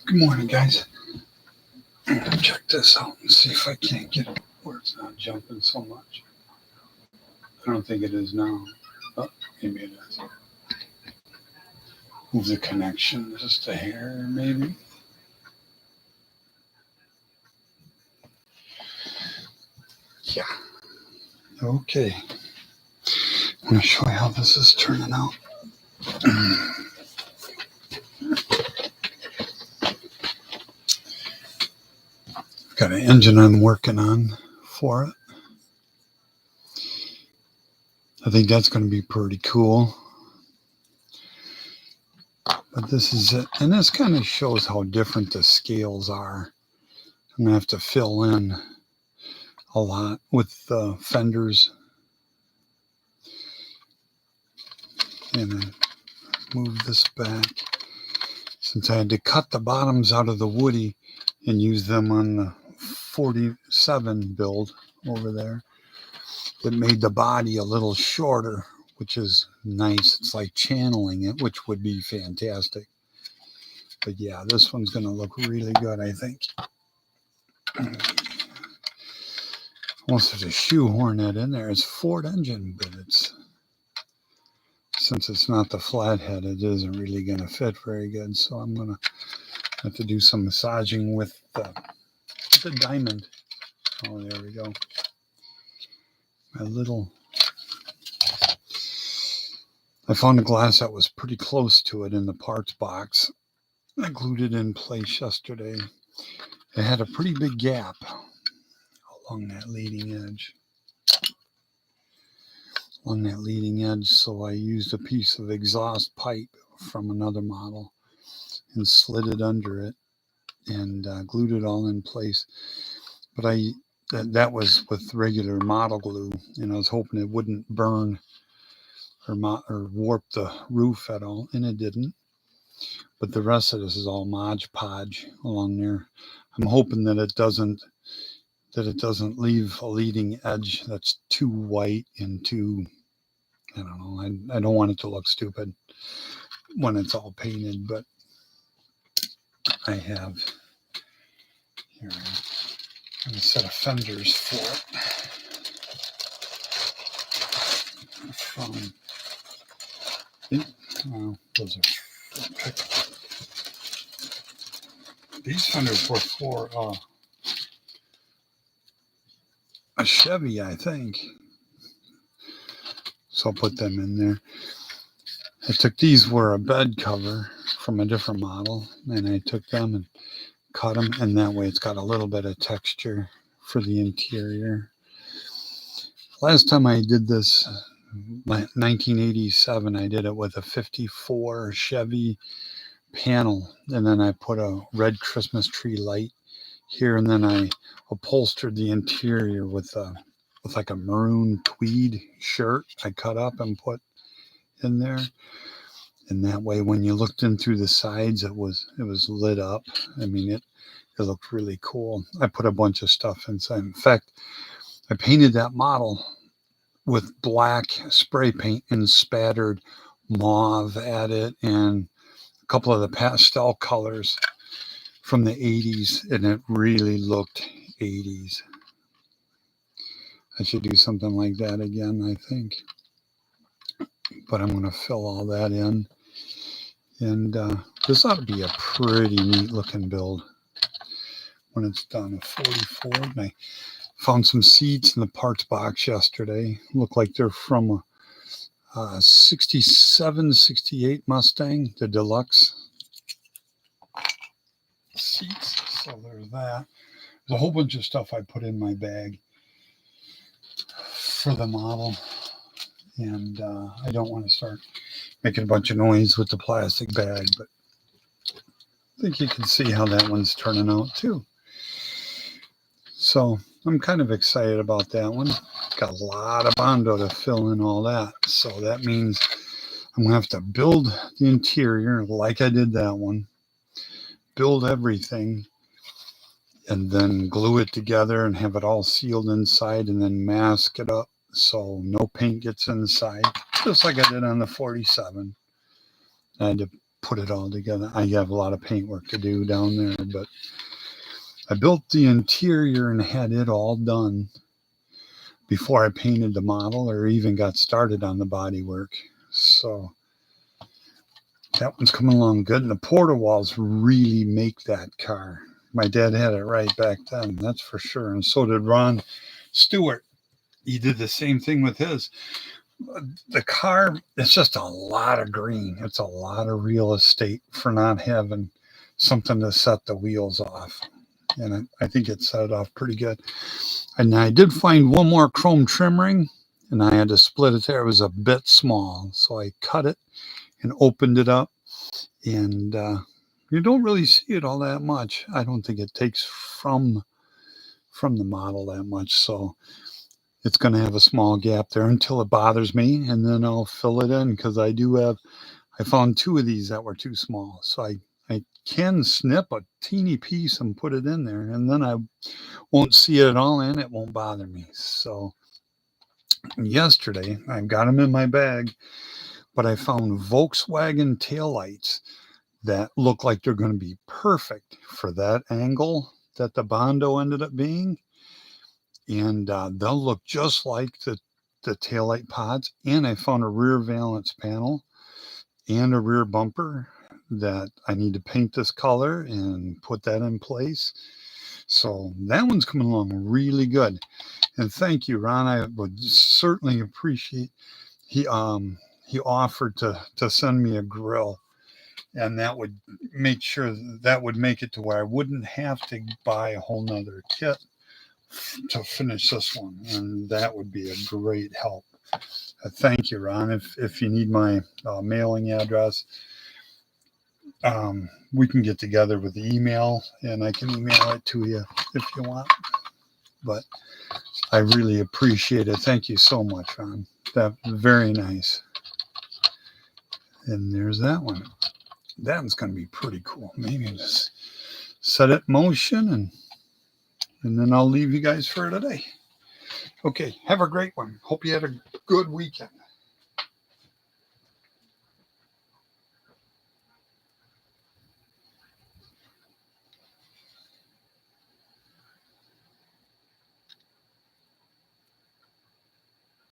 Good morning, guys. Check this out and see if I can't get it where it's not jumping so much. I don't think it is now. Oh, maybe it is. Move the connection just a hair, maybe. Yeah. Okay. I'm going to show you how this is turning out. Got an engine I'm working on for it. I think that's going to be pretty cool. But this is it. And this kind of shows how different the scales are. I'm going to have to fill in a lot with the fenders. And then move this back. Since I had to cut the bottoms out of the Woody and use them on the 47 build over there, it made the body a little shorter, which is nice. It's like channeling it, which would be fantastic. But yeah, this one's going to look really good, I think. Almost have to shoehorn that in there. It's Ford engine, but since it's not the flathead, it isn't really going to fit very good. So I'm going to have to do some massaging with the diamond. Oh, there we go. I found a glass that was pretty close to it in the parts box. I glued it in place yesterday. It had a pretty big gap along that leading edge. So I used a piece of exhaust pipe from another model and slid it under it and glued it all in place. But that was with regular model glue, and I was hoping it wouldn't burn or warp the roof at all, and it didn't. But the rest of this is all Mod Podge along there. I'm hoping that it doesn't leave a leading edge that's too white and too, I don't know. I don't want it to look stupid when it's all painted, but I have here a set of fenders for it. From those are these fenders were for a Chevy, I think. So I'll put them in there. These were a bed cover from a different model, and I took them and cut them, and that way it's got a little bit of texture for the interior. Last time I did this, 1987, I did it with a 54 Chevy panel, and then I put a red Christmas tree light here, and then I upholstered the interior with like a maroon tweed shirt I cut up and put in there. And that way, when you looked in through the sides, it was lit up. I mean, it looked really cool. I put a bunch of stuff inside. In fact, I painted that model with black spray paint and spattered mauve at it and a couple of the pastel colors from the 80s, and it really looked 80s. I should do something like that again, I think. But I'm going to fill all that in. And this ought to be a pretty neat looking build when it's done. A 44. And I found some seats in the parts box yesterday. Look like they're from a 67, 68 Mustang, the deluxe seats. So there's that. There's a whole bunch of stuff I put in my bag for the model. And I don't want to start making a bunch of noise with the plastic bag, but I think you can see how that one's turning out too. So I'm kind of excited about that one. Got a lot of Bondo to fill in all that. So that means I'm going to have to build the interior like I did that one. Build everything and then glue it together and have it all sealed inside and then mask it up so no paint gets inside. Just like I did on the 47. I had to put it all together. I have a lot of paint work to do down there, but I built the interior and had it all done before I painted the model or even got started on the body work. So that one's coming along good. And the porta walls really make that car. My dad had it right back then, that's for sure. And so did Ron Stewart. He did the same thing with his. The car, it's just a lot of green. It's a lot of real estate for not having something to set the wheels off. And I think it set it off pretty good. And I did find one more chrome trim ring, and I had to split it there. It was a bit small, so I cut it and opened it up. And you don't really see it all that much. I don't think it takes from the model that much. So it's going to have a small gap there until it bothers me, and then I'll fill it in because I found two of these that were too small. So I can snip a teeny piece and put it in there, and then I won't see it at all, and it won't bother me. So yesterday, I've got them in my bag, but I found Volkswagen taillights that look like they're going to be perfect for that angle that the Bondo ended up being. And they'll look just like the taillight pods. And I found a rear valance panel and a rear bumper that I need to paint this color and put that in place. So that one's coming along really good. And thank you, Ron. I would certainly appreciate he offered to send me a grill, and that would make it to where I wouldn't have to buy a whole nother kit to finish this one, and that would be a great help. Thank you, Ron. If you need my mailing address, we can get together with the email, and I can email it to you if you want. But I really appreciate it. Thank you so much, Ron. That's very nice. And there's that one. That one's going to be pretty cool. Maybe just set it in motion, and then I'll leave you guys for today. Okay, have a great one. Hope you had a good weekend.